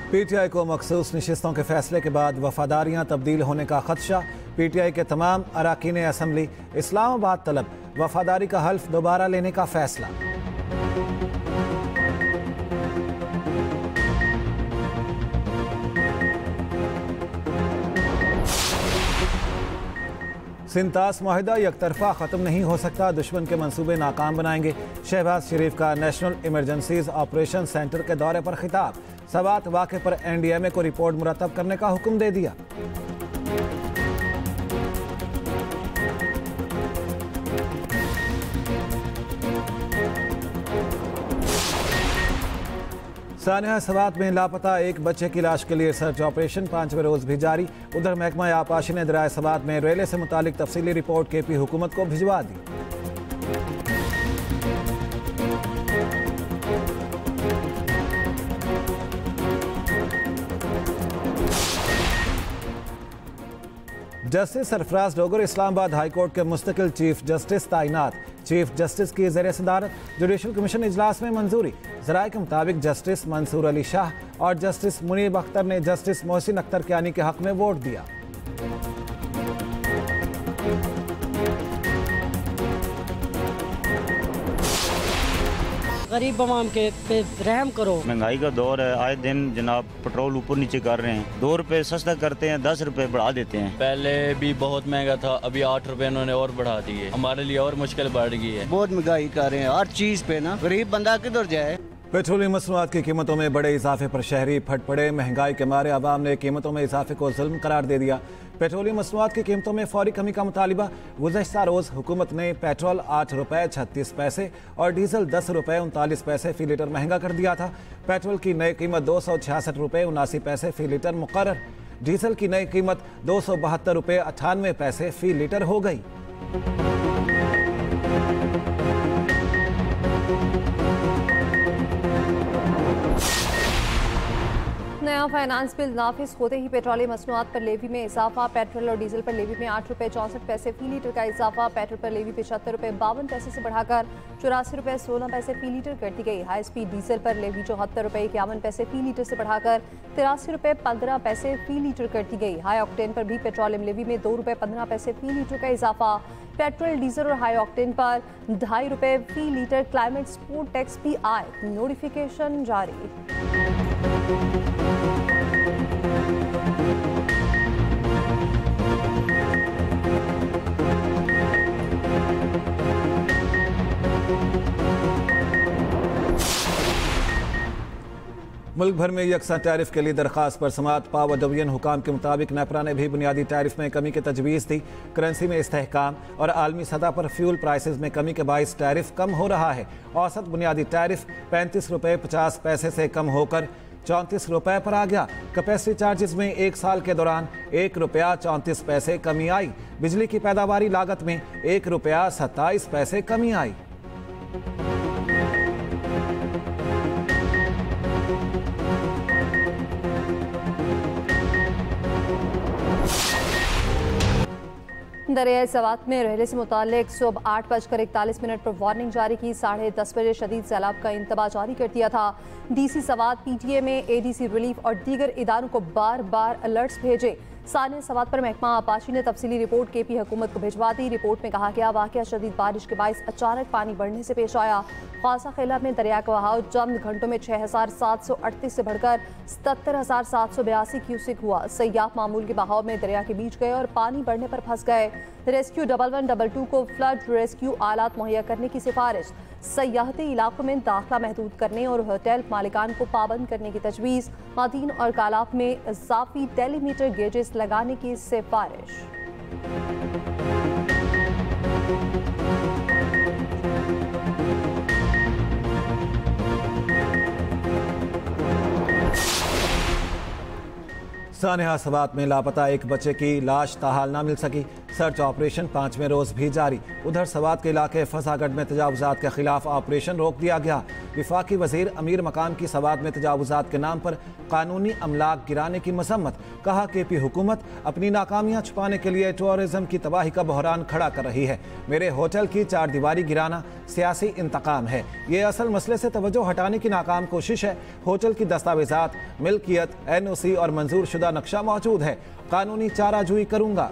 PTI को मखसूस नशिस्तों के फैसले के बाद वफादारियां तब्दील होने का खदशा। PTI के तमाम अराकीन असम्बली इस्लामाबाद तलब, वफादारी का हल्फ दोबारा लेने का फैसला। सिंतास मुआहिदा यकतरफा ख़त्म नहीं हो सकता, दुश्मन के मंसूबे नाकाम बनाएंगे। शहबाज शरीफ का नेशनल इमरजेंसीज ऑपरेशन सेंटर के दौरे पर खिताब। सवात वाक़े पर NDMA को रिपोर्ट मुरतब करने का हुक्म दे दिया। सानिया सवात में लापता एक बच्चे की लाश के लिए सर्च ऑपरेशन 5वें रोज भी जारी। उधर महकमा आबपाशी ने दरियाए सवात में रेले से मुतालिक तफसीली रिपोर्ट KP हुकूमत को भिजवा दी। Justice Sarfaraz Dogar Islamabad high court के मुस्तकिल चीफ जस्टिस तैनात। चीफ जस्टिस की ज़ेर सदारत जुडिशल कमीशन इजलास में मंजूरी। ज़राए के मुताबिक जस्टिस मंसूर अली शाह और जस्टिस मुनीब अख्तर ने जस्टिस मोहसिन अख्तर कियानी के हक में वोट दिया। गरीब अवाम के पे रहम करो। महंगाई का दौर है, आए दिन जनाब पेट्रोल ऊपर नीचे कर रहे हैं। 2 रुपए सस्ता करते हैं, 10 रुपए बढ़ा देते हैं। पहले भी बहुत महंगा था, अभी 8 रुपए इन्होंने और बढ़ा दिए। हमारे लिए और मुश्किल बढ़ गई है। बहुत महंगाई कर रहे हैं हर चीज पे ना, गरीब बंदा किधर जाए। पेट्रोलियम मसनूआत की कीमतों में बड़े इजाफे पर शहरी फट पड़े। महंगाई के मारे अवाम ने कीमतों में इजाफे को जुल्म करार दे दिया। पेट्रोलियम मसनूआत की कीमतों में फौरी कमी का मुतालिबा। गुज़श्ता रोज़ हुकूमत ने पेट्रोल 8 रुपये 36 पैसे और डीजल 10 रुपये 39 पैसे फ़ी लीटर महंगा कर दिया था। पेट्रोल की नई कीमत 266 रुपये 79 पैसे फ़ी लीटर मुकर्रर। डीजल की नई कीमत 272 रुपये 98 पैसे फ़ी लीटर हो गई। नया फाइनेंस बिल नाफिज होते ही पेट्रोलियम मसनूआत पर लेवी में इजाफा। पेट्रोल और डीजल पर लेवी में 8 रुपये 64 पैसे फ़ी लीटर का इजाफा। पेट्रोल पर लेवी 75 रुपये 52 पैसे से बढ़ाकर 84 रुपये 16 पैसे फ़ी लीटर कर दी गई। हाई स्पीड डीजल पर लेवी 74 रुपये 51 पैसे फ़ी लीटर से बढ़ाकर 83 रुपये 15 पैसे फ़ी लीटर कर दी गई। हाई ऑक्टेन पर भी पेट्रोलियम लेवी में 2 रुपये 15 पैसे फ़ी लीटर का इजाफा। पेट्रोल डीजल और हाई ऑक्टेन पर 2.5 रुपये फ़ी लीटर क्लाइमेट सपोर्ट टैक्स भी आए। नोटिफिकेशन जारी। मुल्क भर में यकसा टैरिफ के लिए दरख्वास्त पर समात। पावर डिवीजन हुकाम के मुताबिक नेपरा ने भी बुनियादी टैरिफ में कमी की तजवीज़ दी। करेंसी में इस्तेहकाम और आलमी सतह पर फ्यूल प्राइसेस में कमी के बाइस टैरिफ कम हो रहा है। औसत बुनियादी टैरिफ 35 रुपये 50 पैसे से कम होकर 34 रुपये पर आ गया। कैपेसिटी चार्जेस में 1 साल के दौरान 1 रुपया 34 पैसे कमी आई। बिजली की पैदावारी लागत में 1 रुपया 27 पैसे कमी आई। दरियाए सवात में रहने से मुतालिक सुबह 8:41 पर वार्निंग जारी की। 10:30 बजे शदीद सैलाब का इंतबाह जारी कर दिया था। DC सवात PTA में ADC रिलीफ और दीगर इदारों को बार बार अलर्ट्स भेजे। सानिया सवात पर महकमा आबपाशी ने तफसीली रिपोर्ट KP हुकूमत को भिजवा दी। रिपोर्ट में कहा गया वाक़या शदीद बारिश के बाइस अचानक पानी बढ़ने से पेश आया। खासा खेला में दरिया का बहाव चंद घंटों में 6738 से बढ़कर 77782 क्यूसिक हुआ। सयाह मामूल के बहाव में दरिया के बीच गए और पानी बढ़ने पर फंस गए। रेस्क्यू 1122 को फ्लड रेस्क्यू आलात मुहैया करने की सिफारिश। सयाहती इलाकों में दाखिला महदूद करने और होटल मालिकान को पाबंद करने की तजवीज़। मदीन और कालाब में इजाफी टेलीमीटर गेजेस लगाने की सिफारिश। सानिया सवात में लापता एक बच्चे की लाश ताहाल ना मिल सकी। सर्च ऑपरेशन 5वें रोज भी जारी। उधर सवात के इलाके फसागढ़ में तजावुजात के खिलाफ ऑपरेशन रोक दिया गया। विफाकी वजीर अमीर मकाम की सवात में तजावुजात के नाम पर कानूनी अमलाक गिराने की मसम्मत। कहा केपी हुकूमत अपनी नाकामियां छुपाने के लिए टूरिज्म की तबाही का बहरान खड़ा कर रही है। मेरे होटल की चार दीवारी गिराना सियासी इंतकाम है। ये असल मसले से तवज्जो हटाने की नाकाम कोशिश है। होटल की दस्तावेजात, मिल्कियत, NOC और मंजूर शुदा नक्शा मौजूद है। कानूनी चाराजोई करूंगा।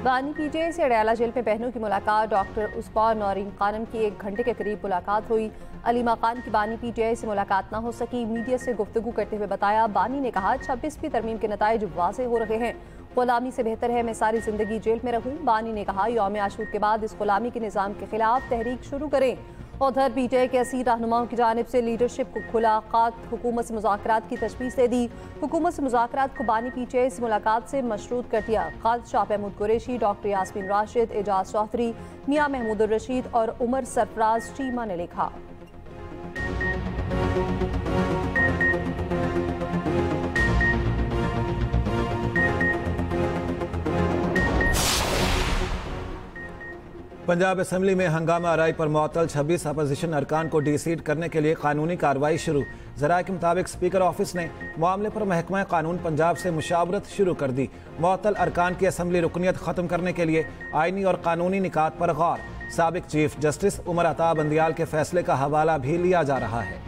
बानी PTI से अडयाला जेल में बहनों की मुलाकात। डॉक्टर उस्मान और खानम की 1 घंटे के करीब मुलाकात हुई। अलीमा खान की बानी PTI से मुलाकात ना हो सकी। मीडिया से गुफ्तगू करते हुए बताया, बानी ने कहा 26वीं तरमीम के नताइज वाज़ेह हो रहे हैं। गुलामी से बेहतर है मैं सारी जिंदगी जेल में रहूं। बानी ने कहा यौम आशूर के बाद इस गुलामी के निज़ाम के खिलाफ तहरीक शुरू करें। उधर PTI के असीर रहनुमाओं की जानिब से लीडरशिप को खुला खात। हुकूमत से मुज़ाकरात की तजवीज़ दे दी। हुकूमत से मुज़ाकरात को बानी PTI से मुलाकात से मशरूत कर दिया। खात शाह महमूद कुरैशी, डॉक्टर यास्मीन राशिद, एजाज चौधरी, मियाँ महमूद रशीद और उमर सरफराज चीमा ने लिखा। पंजाब असेंबली में हंगामा आराई पर मुअत्तल 26 अपोजिशन अरकान को डीसीट करने के लिए कानूनी कार्रवाई शुरू। ज़राए के मुताबिक स्पीकर ऑफिस ने मामले पर महकमा कानून पंजाब से मुशावरत शुरू कर दी। मुअत्तल अरकान की असम्बली रुकनीत ख़त्म करने के लिए आइनी और कानूनी निकात पर गौर। साबिक चीफ जस्टिस उमर अता बंदियाल के फैसले का हवाला भी लिया जा रहा है।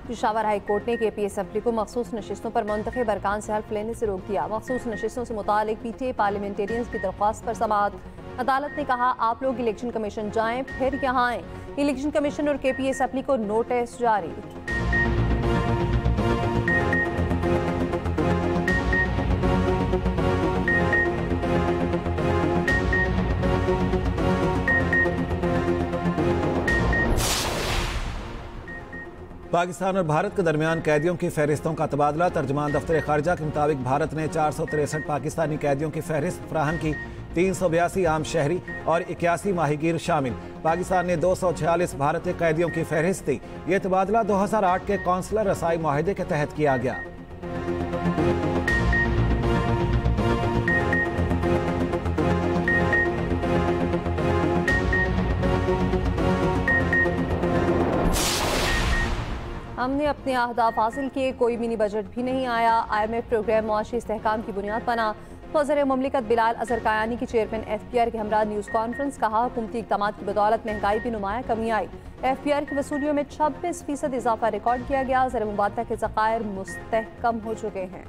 पेशावर हाई कोर्ट ने KP असेंबली को मखसूस नशिस्तों पर मुंतखब अरकान से हल्फ लेने से रोक दिया। मखसूस नशिस्तों से मुतालिक PTI पार्लियामेंटेरियंस की दरख्वास्त पर समाअत। अदालत ने कहा आप लोग इलेक्शन कमीशन जाएं फिर यहाँ आएं। इलेक्शन कमीशन और KP असेंबली को नोटिस जारी। पाकिस्तान और भारत के दरमियान कैदियों की फहरिस्तों का तबादला। तर्जमान दफ्तर खारजा के मुताबिक भारत ने 463 पाकिस्तानी कैदियों की फहरिस्त फराहम की। 382 आम शहरी और 81 माहीगीर शामिल। पाकिस्तान ने 246 भारतीय कैदियों की फहरिस्त दी। ये तबादला 2008 के कौंसलर रसाई माहिदे के तहत किया गया। हमने अपने अहदाफ हासिल किए, कोई मिनी बजट भी नहीं आया। IMF प्रोग्राम मुआशी इस्तेहकाम की बुनियाद बना। वज़ीर मुमलिकत बिलाल अजहर कायानी की चेयरमैन FPR के हमरा न्यूज़ कॉन्फ्रेंस। कहा हुकूमती इक़दामात की बदौलत महंगाई भी नुमाया कमी आई। FPR की वसूलियों में 26% इजाफा रिकॉर्ड किया गया। ज़र मुबादला के ज़खायर मुस्तहकम हो चुके हैं।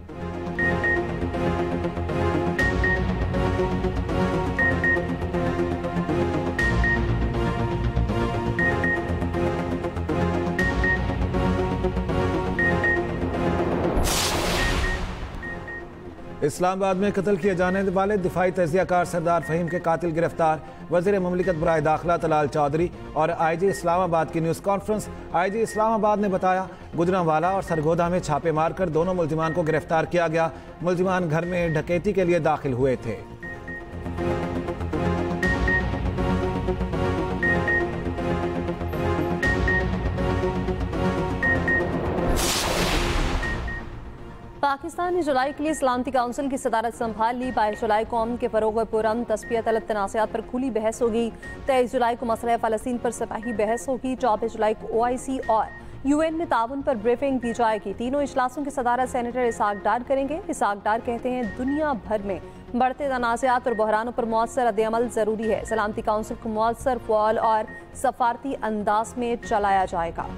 इस्लामाबाद में कत्ल किए जाने वाले दिफाई तजियाकार सरदार फहीम के कातिल गिरफ्तार। वज़ीर मुमलिकत बराए दाखिला तलाल चौधरी और IG इस्लामाबाद की न्यूज़ कॉन्फ्रेंस। IG इस्लामाबाद ने बताया गुजरांवाला और सरगोदा में छापे मारकर दोनों मुल्जिमान को गिरफ्तार किया गया। मुल्जिमान घर में डकैती के लिए दाखिल हुए थे। पाकिस्तान ने जुलाई के लिए सलामती काउंसिल की सदारत संभाल ली। 22 जुलाई को अमन के फरोग पुरअमन तस्फिया तलब तनाज़ात पर खुली बहस होगी। 23 जुलाई को मसला फ़लस्तीन पर सिपाही बहस होगी। 24 जुलाई को OIC और UN में ताउन पर ब्रीफिंग दी जाएगी। तीनों इजलासों की सदारत सेनेटर इसहाक डार करेंगे। इसहाक डार कहते हैं दुनिया भर में बढ़ते तनाज़ात और बहरानों पर मौसर रद्द-ए-अमल ज़रूरी है। सलामती काउंसिल को मौसर, फ़आल और सफारती अंदाज में चलाया जाएगा।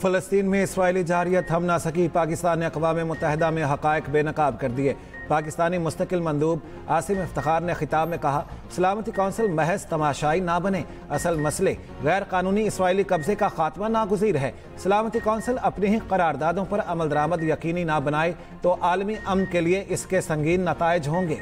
फ़लस्तीन में इसराइली जारियत थम ना सकी। पाकिस्तान ने अक़वाम मुत्तहिदा में हक़ाइक़ बेनकाब कर दिए। पाकिस्तानी मुस्तकिल मंदूब आसिम इफ्तिखार ने खिताब में कहा सलामती काउंसिल महज तमाशाई ना बने, असल मसले गैर कानूनी इसराइली कब्जे का खात्मा नागुज़ीर है। सलामती काउंसिल अपनी ही करारदादों पर अमल दरामद यकीनी ना बनाए तो आलमी अमन के लिए इसके संगीन नताइज होंगे।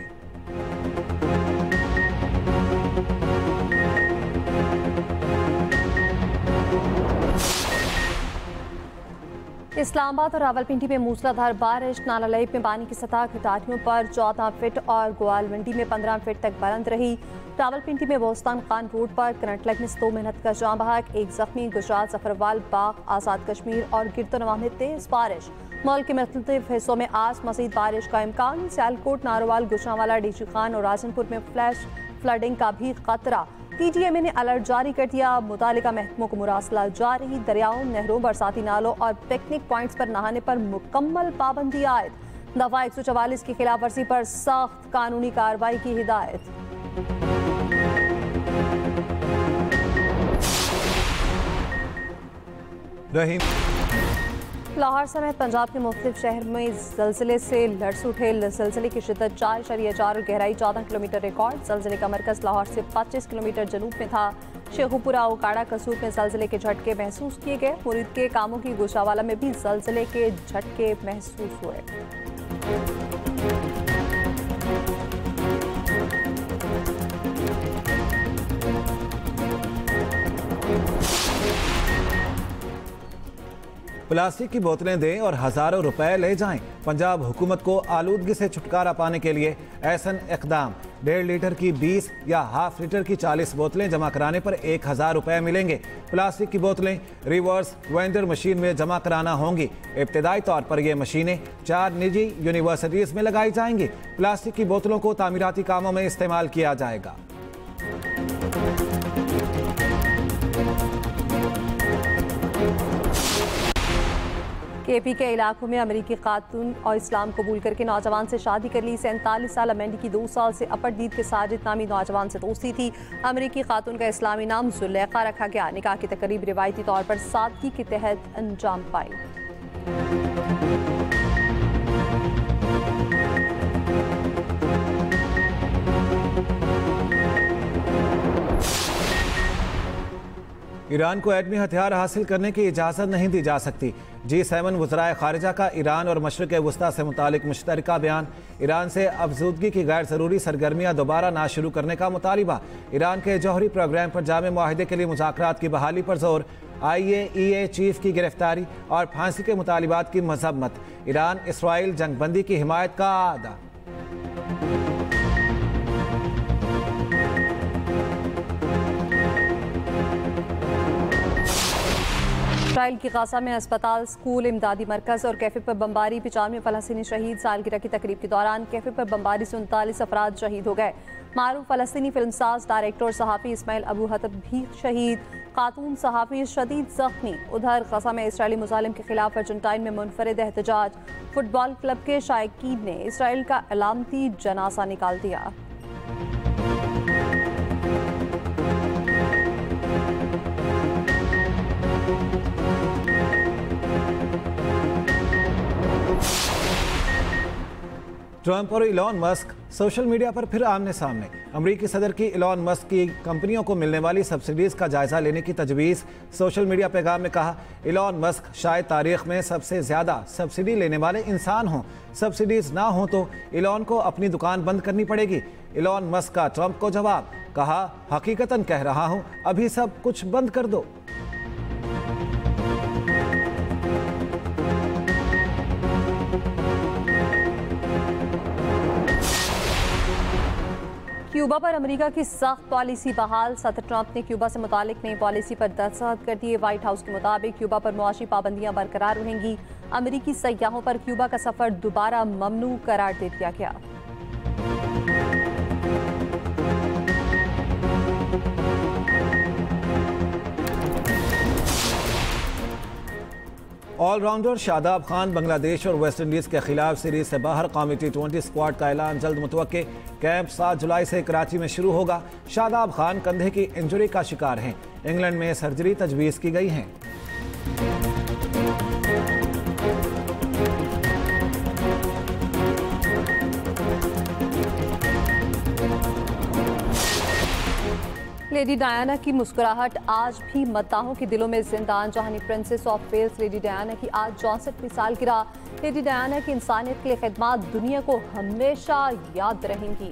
इस्लामाबाद और रावलपिंडी में मूसलाधार बारिश, नाला लैब में पानी की सतह खितारियों पर 14 फीट और गोवालमंडी में 15 फीट तक बुलंद रही। रावलपिंडी में बोस्तान खान रोड पर करंट लगने से 2 मेहनत का जाँ बहक, 1 जख्मी। गुजरात जफरवाल बाग, आज़ाद कश्मीर और गिरदोनवा में तेज बारिश। मुल्क के मुख्तलिफ हिस्सों में आज मज़ीद बारिश का इम्कान। सियालकोट, नारोवाल, गुजरांवाला, डीसी खान और राजनपुर में फ्लैश फ्लडिंग का भी खतरा। PTMA ने अलर्ट जारी कर दिया। मुतालिका महकमों को मुरासला जारी। दरियाओं, नहरों, बरसाती नालों और पिकनिक पॉइंट्स पर नहाने पर मुकम्मल पाबंदी आयद। दफा 144 की खिलाफ वर्जी पर सख्त कानूनी कार्रवाई की हिदायत। लाहौर समेत पंजाब के मुख्तलिफ शहर में ज़लज़ले से लर्ज़ उठे। ज़लज़ले की शिद्दत 4.4 और गहराई 14 किलोमीटर रिकॉर्ड। ज़लज़ले का मरकज़ लाहौर से 25 किलोमीटर जनूब में था। शेखुपुरा, उकाड़ा, कसूर में ज़लज़ले के झटके महसूस किए गए। मुरीद के कामों की गुजरांवाला में भी ज़लज़ले के झटके महसूस हुए। प्लास्टिक की बोतलें दें और हज़ारों रुपए ले जाएं। पंजाब हुकूमत को आलूदगी से छुटकारा पाने के लिए ऐसन इक़दाम। 1.5 लीटर की 20 या हाफ लीटर की 40 बोतलें जमा कराने पर 1000 रुपए मिलेंगे। प्लास्टिक की बोतलें रिवर्स वेंडर मशीन में जमा कराना होंगी। इब्तदाई तौर पर ये मशीनें 4 निजी यूनिवर्सिटीज़ में लगाई जाएंगी। प्लास्टिक की बोतलों को तामीराती कामों में इस्तेमाल किया जाएगा। KP के इलाकों में अमरीकी खातून और इस्लाम कबूल करके नौजवान से शादी कर ली। 47 साल अमेंडी की 2 साल से अपरदीद के साजिद नामी नौजवान से दोस्ती थी। अमरीकी खातून का इस्लामी नाम जुलेखा रखा गया। निकाह की तकरीब रिवायती तौर पर सादगी के तहत अंजाम पाई। ईरान को एटमी हथियार हासिल करने की इजाज़त नहीं दी जा सकती। G7 वज़राए ख़ारिजा का ईरान और मशरिक़ वस्ता से मुतालिक मुश्तरका बयान। ईरान से अफज़ूदगी की गैर ज़रूरी सरगर्मियाँ दोबारा ना शुरू करने का मुतालिबा। ईरान के जौहरी प्रोग्राम पर जामे मुआहिदे के लिए मुज़ाकरात की बहाली पर जोर। IAEA चीफ की गिरफ्तारी और फांसी के मुतालिबात की मज़म्मत। ईरान इसराइल जंगबंदी की हिमायत का आदा। इसराइल की गाजा में अस्पताल, स्कूल, इमदादी मरकज़ और कैफे पर बमबारी। 95 फ़लस्तीनी शहीद। सालगिरह की तकरीब के दौरान कैफे पर बमबारी से 39 अफराद शहीद हो गए। मारूफ फ़लस्तीनी फिल्मसाज, डायरेक्टर और सहाफ़ी इस्माइल अबू हतब भी शहीद। खातून सहाफ़ी शदीद ज़ख्मी। उधर गाजा में इसराइली मुजालिम के खिलाफ अर्जेंटाइन में मुनफरिद एहतजाज। फुटबॉल क्लब के शायकीन ने इसराइल का अलामती जनाजा निकाल दिया। ट्रंप और इलॉन मस्क सोशल मीडिया पर फिर आमने सामने। अमरीकी सदर की इलॉन मस्क की कंपनियों को मिलने वाली सब्सिडीज़ का जायजा लेने की तजवीज़। सोशल मीडिया पैगाम में कहा, इलॉन मस्क शायद तारीख में सबसे ज़्यादा सब्सिडी लेने वाले इंसान हों। सब्सिडीज़ ना हो तो इलॉन को अपनी दुकान बंद करनी पड़ेगी। इलॉन मस्क का ट्रंप को जवाब, कहा, हकीकतन कह रहा हूँ, अभी सब कुछ बंद कर दो। क्यूबा पर अमेरिका की सख्त पॉलिसी बहाल। सदर ट्रंप ने क्यूबा से मुतालिक नई पॉलिसी पर दस्तखत कर दिए। व्हाइट हाउस के मुताबिक क्यूबा पर मुआशी पाबंदियां बरकरार रहेंगी। अमेरिकी सयाहों पर क्यूबा का सफर दोबारा ममनू करार दे दिया गया। ऑलराउंडर शादाब खान बांग्लादेश और वेस्ट इंडीज़ के खिलाफ सीरीज से बाहर। कौमी T20 स्क्वाड का ऐलान जल्द मुतवक्के। कैंप 7 जुलाई से कराची में शुरू होगा। शादाब खान कंधे की इंजरी का शिकार हैं। इंग्लैंड में सर्जरी तजवीज़ की गई है। लेडी डायना की मुस्कुराहट आज भी मद्दाहों के दिलों में जिंदा। जहानी princess of Wales lady Diana की आज 64वीं सालगिरह। लेडी डायना की इंसानियत के लिए खिदमत दुनिया को हमेशा याद रहेंगी।